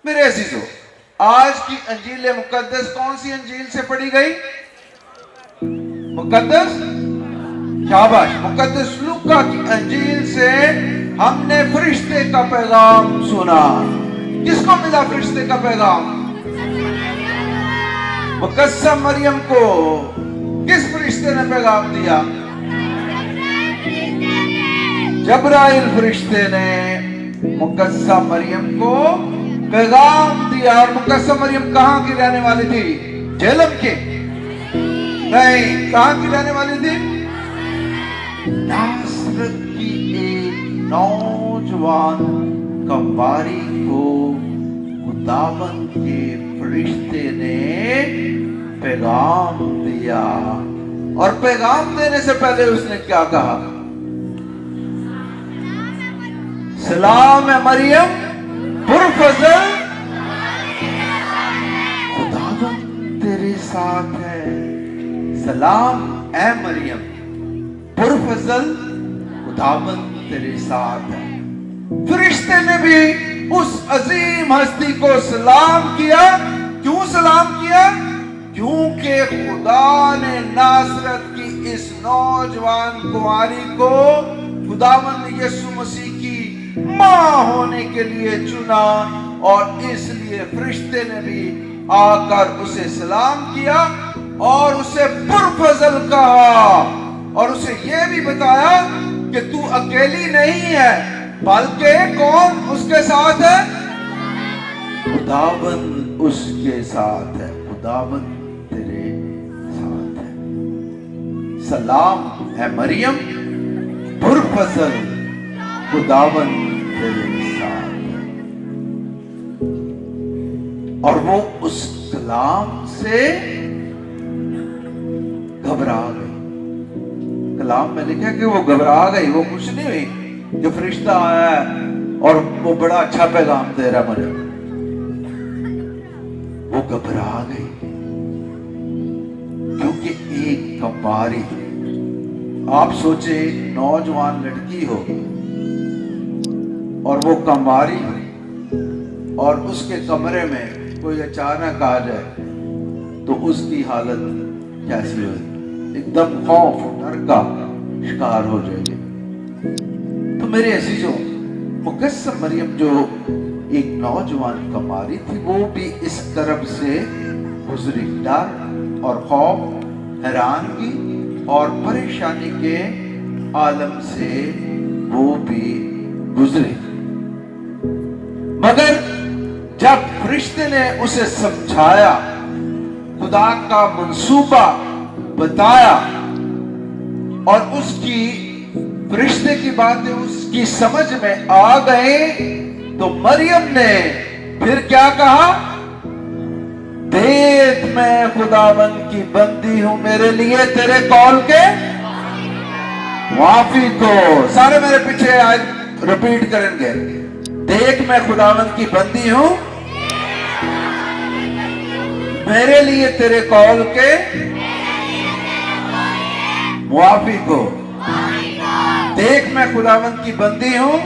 میرے عزیزو، آج کی انجیل مقدس کون سی انجیل سے پڑھی گئی؟ مقدس شاباش، مقدس لوکا کی انجیل سے ہم نے فرشتے کا پیغام سنا۔ کس کو ملا فرشتے کا پیغام؟ مقدسہ مریم کو۔ کس فرشتے نے پیغام دیا؟ جبرائیل فرشتے نے مقدسہ مریم کو پیغام دیا۔ اور مقدسہ مریم کہاں کی رہنے والی تھی؟ جہلم کی؟ نہیں، کہاں کی رہنے والی تھی؟ ناصرت کی ایک نوجوان کماری کو خداوند کے فرشتے نے پیغام دیا، اور پیغام دینے سے پہلے اس نے کیا کہا؟ سلام ہے مریم پرفضل، خداوند تیرے ساتھ ہے۔ سلام اے مریم پرفضل، خداوند تیرے ساتھ ہے۔ فرشتے نے بھی اس عظیم ہستی کو سلام کیا۔ کیوں سلام کیا؟ کیونکہ خدا نے ناصرت کی اس نوجوان کماری کو خداوند یسوع مسیح کی ماں ہونے کے لیے چنا، اور اس لیے فرشتے نے بھی آ کر اسے سلام کیا اور اسے پرفضل کہا، اور اسے یہ بھی بتایا کہ تو اکیلی نہیں ہے، بلکہ کون اس کے ساتھ ہے؟ خداوند اس کے ساتھ ہے، خداوند تیرے ساتھ ہے۔ سلام ہے مریم پرفضل، خداوند تیرے ساتھ ہے۔ اور وہ اس کلام سے گھبرا گئی۔ کلام میں لکھا کہ وہ گھبرا گئی، وہ خوش نہیں ہوئی کہ فرشتہ آیا ہے اور وہ بڑا اچھا پیغام دے رہا مجھے۔ وہ گھبرا گئی کیونکہ ایک کماری، آپ سوچے ایک نوجوان لڑکی ہو اور وہ کماری اور اس کے کمرے میں کوئی اچانک آ جائے تو اس کی حالت کیسی ہوئی؟ ایک دم خوف ڈر کا شکار ہو جائے گی۔ تو میرے عزیزوں، مقدسہ مریم جو ایک نوجوان کماری تھی، وہ بھی اس کرب سے گزری، ڈر اور خوف، حیرانگی اور پریشانی کے عالم سے وہ بھی گزری۔ مگر جب فرشتے نے اسے سمجھایا، خدا کا منصوبہ بتایا، اور اس کی فرشتے کی باتیں اس کی سمجھ میں آ گئے، تو مریم نے پھر کیا کہا؟ دیکھ میں خداوند کی بندی ہوں، میرے لیے تیرے قول کے موافق ہو۔ سارے میرے پیچھے آج ریپیٹ کریں گے، دیکھ میں خداوند کی بندی ہوں، میرے لیے تیرے قول کے موافق ہو۔ دیکھ میں خداوند کی بندی ہوں،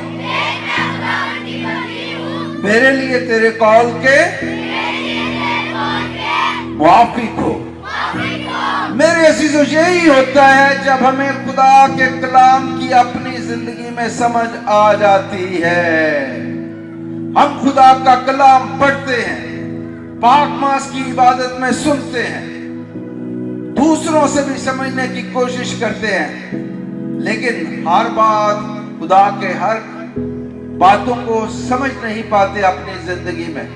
میرے لیے تیرے قول کے موافق ہو۔ میرے عزیزو، یہی ہوتا ہے جب ہمیں خدا کے کلام کی اپنی زندگی میں سمجھ آ جاتی ہے۔ ہم خدا کا کلام پڑھتے ہیں، پاک ماس کی عبادت میں سنتے ہیں، دوسروں سے بھی سمجھنے کی کوشش کرتے ہیں، لیکن ہر بات، خدا کے ہر باتوں کو سمجھ نہیں پاتے اپنی زندگی میں۔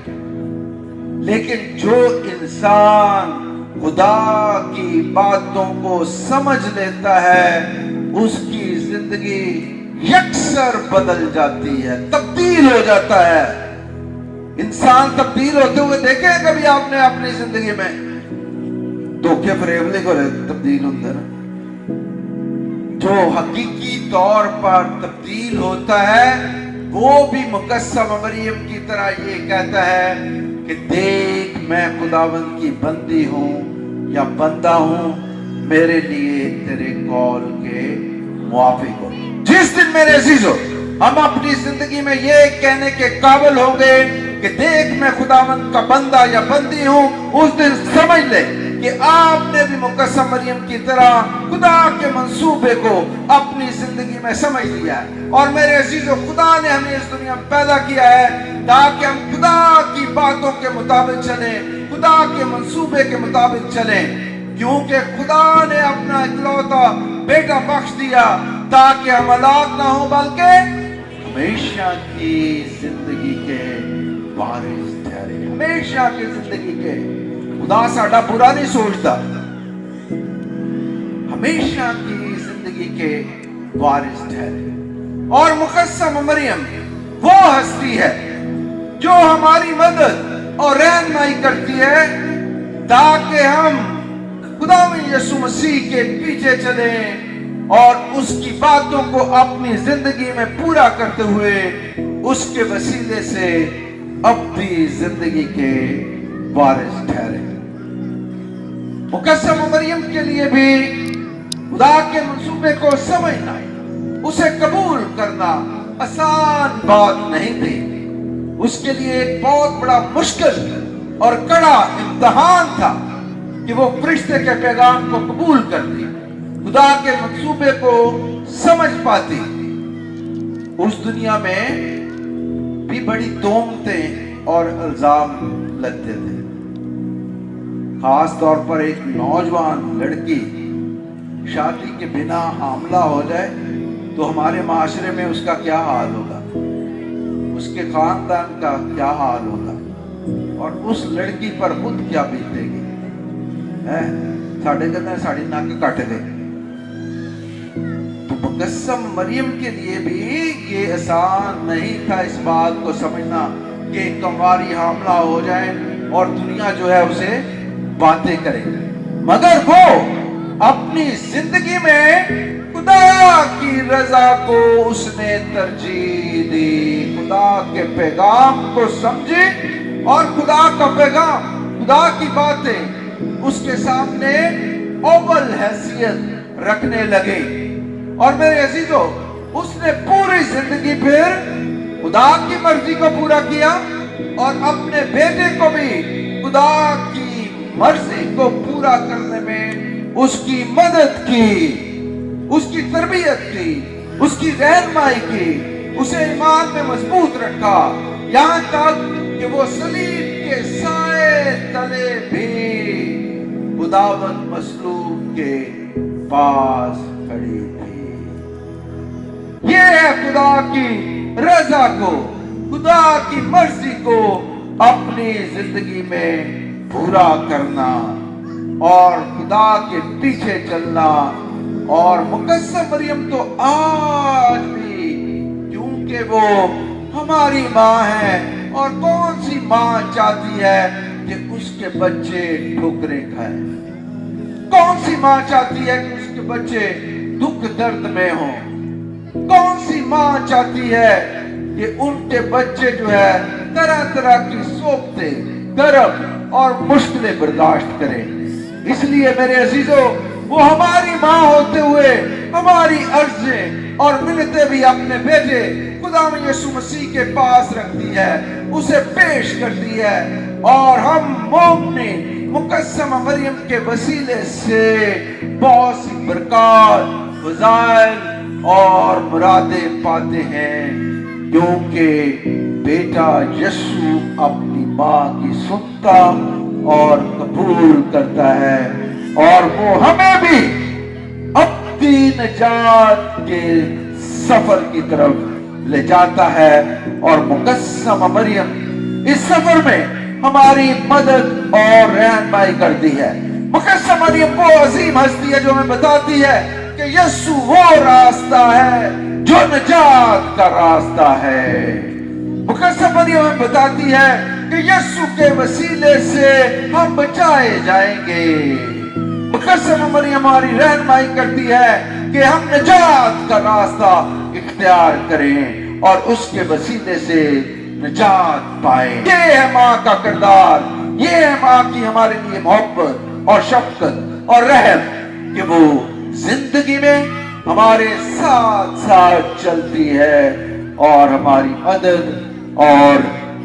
لیکن جو انسان خدا کی باتوں کو سمجھ لیتا ہے، اس کی زندگی یکسر بدل جاتی ہے، تبدیل ہو جاتا ہے۔ انسان تبدیل ہوتے ہوئے دیکھے کبھی آپ نے اپنی زندگی میں؟ دھوکے فریب کو تبدیل ہوتا ہے۔ جو حقیقی طور پر تبدیل ہوتا ہے وہ بھی مقدسہ مریم کی طرح یہ کہتا ہے کہ دیکھ میں خداوند کی بندی ہوں یا بندہ ہوں، میرے لیے تیرے قول کے موافق ہو۔ جس دن میرے عزیزو ہم اپنی زندگی میں یہ کہنے کے قابل ہوں گے کہ دیکھ میں خداوند کا بندہ یا بندی ہوں، اس دن سمجھ لے کہ آپ نے بھی مقدسہ مریم کی طرح خدا کے منصوبے کو اپنی زندگی میں سمجھ لیا ہے۔ اور میرے عزیزو، خدا نے ہمیں اس دنیا میں پیدا کیا ہے تاکہ ہم خدا کی باتوں کے مطابق چلیں، خدا کے منصوبے کے مطابق چلیں، کیونکہ خدا نے اپنا اکلوتا بیٹا بخش دیا تاکہ ہم ہلاک نہ ہوں بلکہ ہمیشہ کی زندگی کے وارث ٹھہرے۔ ہمیشہ کی زندگی کے، خدا ساڈا برا نہیں سوچتا، ہمیشہ کی زندگی کے وارث ٹھہرے۔ اور مقدسہ مریم وہ ہستی ہے جو ہماری مدد اور رہنمائی کرتی ہے تاکہ ہم خداوند یسوع مسیح کے پیچھے چلیں اور اس کی باتوں کو اپنی زندگی میں پورا کرتے ہوئے اس کے وسیلے سے اپنی زندگی کے وارث ٹھہرے۔ مقدسہ مریم کے لیے بھی خدا کے منصوبے کو سمجھنا، اسے قبول کرنا آسان بات نہیں تھی۔ اس کے لیے ایک بہت بڑا مشکل اور کڑا امتحان تھا کہ وہ فرشتے کے پیغام کو قبول کرتی، خدا کے منصوبے کو سمجھ پاتی۔ اس دنیا میں بھی بڑی تہمتیں اور الزام لگتے تھے، خاص طور پر ایک نوجوان لڑکی شادی کے بنا حاملہ ہو جائے تو ہمارے معاشرے میں اس کا کیا حال ہوگا، اس کے خاندان کا کیا حال ہوگا، اور اس لڑکی پر خود کیا بیتے گی۔ ساڑھے کہتے ہیں ساڑھی ناک کٹ گئے۔ تو مقدسہ مریم کے لیے بھی یہ آسان نہیں تھا اس بات کو سمجھنا کہ ایک کنواری حاملہ ہو جائے اور دنیا جو ہے اسے باتیں کرے، مگر وہ اپنی زندگی میں خدا کی رضا کو اس نے ترجیح دی، خدا کے پیغام کو سمجھی اور خدا کا پیغام، خدا کی باتیں اس کے سامنے اول حیثیت رکھنے لگے۔ اور میرے عزیزو، اس نے پوری زندگی پھر خدا کی مرضی کو پورا کیا اور اپنے بیٹے کو بھی خدا کی مرضی کو پورا کرنے میں اس کی مدد کی، اس کی تربیت کی، اس کی رہنمائی کی، اسے ایمان میں مضبوط رکھا، یہاں تک کہ وہ صلیب کے سائے تلے بھی خداوند مصلوب کے پاس کھڑی تھی۔ یہ ہے خدا کی رضا کو، خدا کی مرضی کو اپنی زندگی میں پورا کرنا اور خدا کے پیچھے چلنا۔ اور مقدسہ مریم تو آج بھی، کیونکہ وہ ہماری ماں ہے، اور کون سی ماں چاہتی ہے کہ اس کے بچے ٹھوکریں کھائیں؟ کون سی ماں چاہتی ہے کہ اس کے بچے دکھ درد میں ہوں؟ کون سی ماں چاہتی ہے کہ ان کے بچے جو ہے طرح طرح کی صحبتیں، گرم اور مشکلیں برداشت کریں؟ اس لیے میرے عزیزو، وہ ہماری ماں ہوتے ہوئے ہماری عرضیں اور منتیں بھی اپنے بیٹے خداوند یسوع مسیح کے پاس رکھتی ہے، اسے پیش کرتی ہے، اور ہم مومنین مقدسہ مریم کے وسیلے سے بہت سی برکات، فضائل اور مرادیں پاتے ہیں، کیونکہ بیٹا یسوع اپنی ماں کی سنتا اور قبول کرتا ہے، اور وہ ہمیں بھی اپنی نجات کے سفر کی طرف لے جاتا ہے۔ اور مقدسہ مریم اس سفر میں ہماری مدد اور رہنمائی کرتی ہے۔ مقدسہ مریم وہ عظیم ہستی ہے جو ہمیں بتاتی ہے کہ یسوع وہ راستہ ہے جو نجات کا راستہ ہے۔ مقدسہ مریم ہمیں بتاتی ہے کہ یسوع کے وسیلے سے ہم بچائے جائیں گے۔ مقدسہ مریم ہماری رہنمائی کرتی ہے کہ ہم نجات کا راستہ اختیار کریں اور اس کے وسیلے سے نجات پائیں۔ یہ ہے ماں کا کردار، یہ ہے ماں کی ہمارے لیے محبت اور شفقت اور رحم، کہ وہ زندگی میں ہمارے ساتھ ساتھ چلتی ہے اور ہماری مدد اور